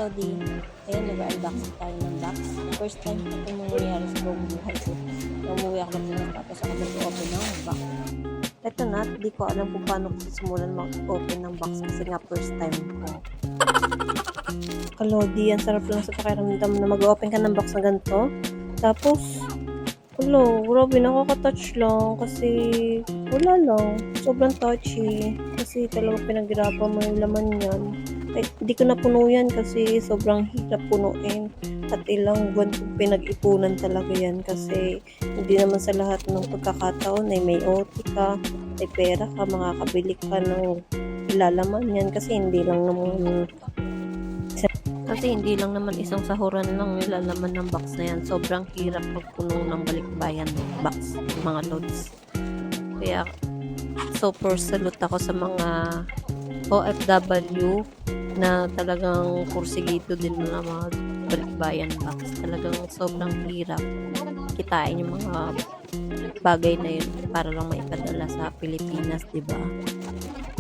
Lodi. Ayan, nag-unboxing tayo ng box. First time ko ito mangyayari sa buong buhay ko. Umuwi ako na Pinas tapos ako nag-open ng box. Ito na, di ko alam kung paano ko simulan mag-open ng box kasi nga first time ko. Kalodi, ang sarap lang sa pakiramdam na mag-open ka ng box na ganito. Tapos, grabe, nakaka-touch lang kasi wala lang. Sobrang touchy. Kasi talagang pinaghirapan mo yung laman yan. Ay, hindi ko napuno yan kasi sobrang hirap punuin. At ilang buwan kong pinag-ipunan talaga yan kasi hindi naman sa lahat ng pagkakataon ay may OT ka, may pera ka, makakabili ka ng ilalaman yan kasi hindi lang naman isang sahuran lang nilalaman ng box na yan. Sobrang hirap magpuno ng balikbayan box, mga loads. Kaya, super salute ako sa mga OFW na talagang kursigito din na mga balikbayan box. Talagang sobrang hirap kitain yung mga bagay na yun para lang maipadala sa Pilipinas, diba?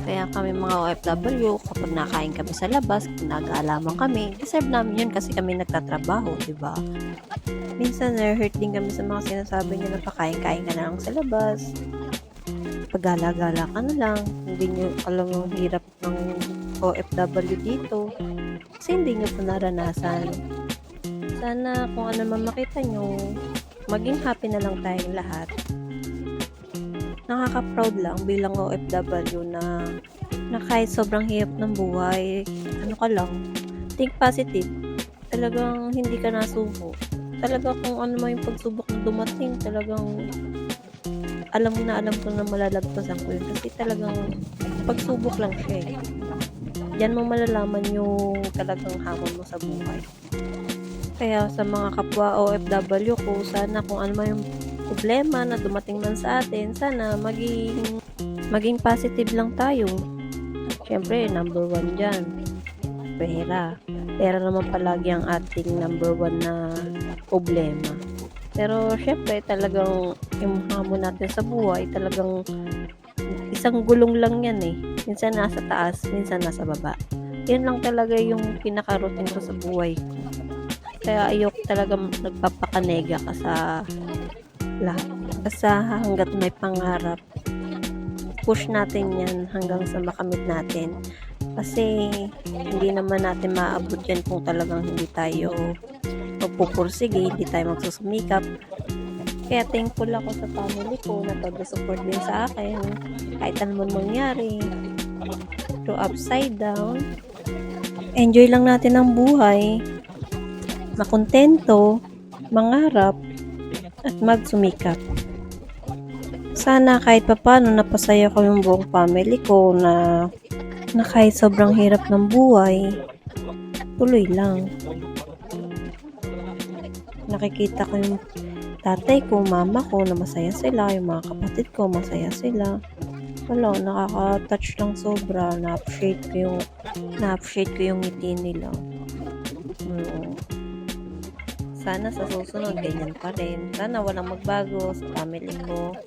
Kaya kami mga OFW, kapag nakain kami sa labas, nag-aalaman kami, deserve namin yun kasi kami nagtatrabaho, diba? Minsan, hurt din kami sa mga sinasabi niya na pakain-kain ka na lang sa labas. Paggala-gala ka na lang. Hindi nyo alam yung hirap ng OFW dito. Kasi hindi nyo po naranasan. Sana kung ano man makita nyo, maging happy na lang tayong lahat. Nakaka-proud lang bilang OFW na kahit sobrang hirap ng buhay, think positive. Talagang hindi ka nasuko. Talaga kung ano man yung pagsubok na dumating, talagang alam ko na malalagpasan ko yun kasi talagang pagsubok lang siya eh. Yan mo malalaman yung talagang hamon mo sa buhay. Kaya sa mga kapwa OFW ko, sana kung ano man yung problema na dumating man sa atin, sana maging positive lang tayo. Siyempre, number 1 dyan, pera. Pera naman palagi ang ating number 1 na problema. Pero syempre, talagang yung hamon natin sa buhay, talagang isang gulong lang yan eh. Minsan nasa taas, minsan nasa baba. Yan lang talaga yung pinaka-routine ko sa buhay ko. Kaya ayoko talaga nagpapakanega ka sa lahat. Basta hanggat may pangarap, push natin yan hanggang sa makamit natin. Kasi hindi naman natin maabot yan kung talagang hindi tayo magpupursige, hindi tayo magsusumikap. Kaya thankful ako sa family ko na pag-support din sa akin kahit ano man mangyari, to upside down. Enjoy lang natin ang buhay, makontento, mangarap, at magsumikap. Sana kahit papano napasaya ko yung buong family ko na kahit sobrang hirap ng buhay, tuloy lang. Nakikita ko yung tatay ko, mama ko na masaya sila, yung mga kapatid ko masaya sila. Wala, nakaka-touch lang sobra. Na-appreciate ko yung ngiti nila. Sana sa susunod ganyan pa rin. Sana walang magbago sa family ko.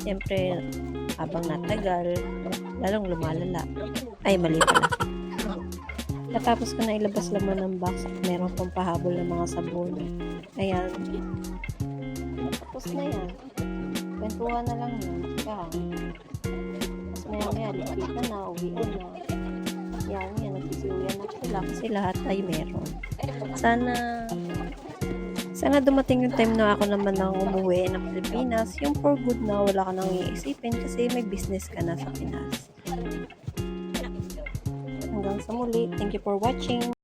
Siyempre, habang natagal, lalong lumalala. Ay, mali pala. Natapos ko na ilabas laman ng box at meron pang pahabol ng mga sabon. Ayan. Tapos na yan. Kwentuhan na lang yan. Tapos maya lipitan na, uwian na. Yan, nagsisiuyan na sila kasi lahat ay meron. Sana dumating yung time na ako naman nang umuwi ng Pilipinas, yung for good na wala ka nang iisipin kasi may business ka na sa Pinas. Hanggang sa muli. Thank you for watching.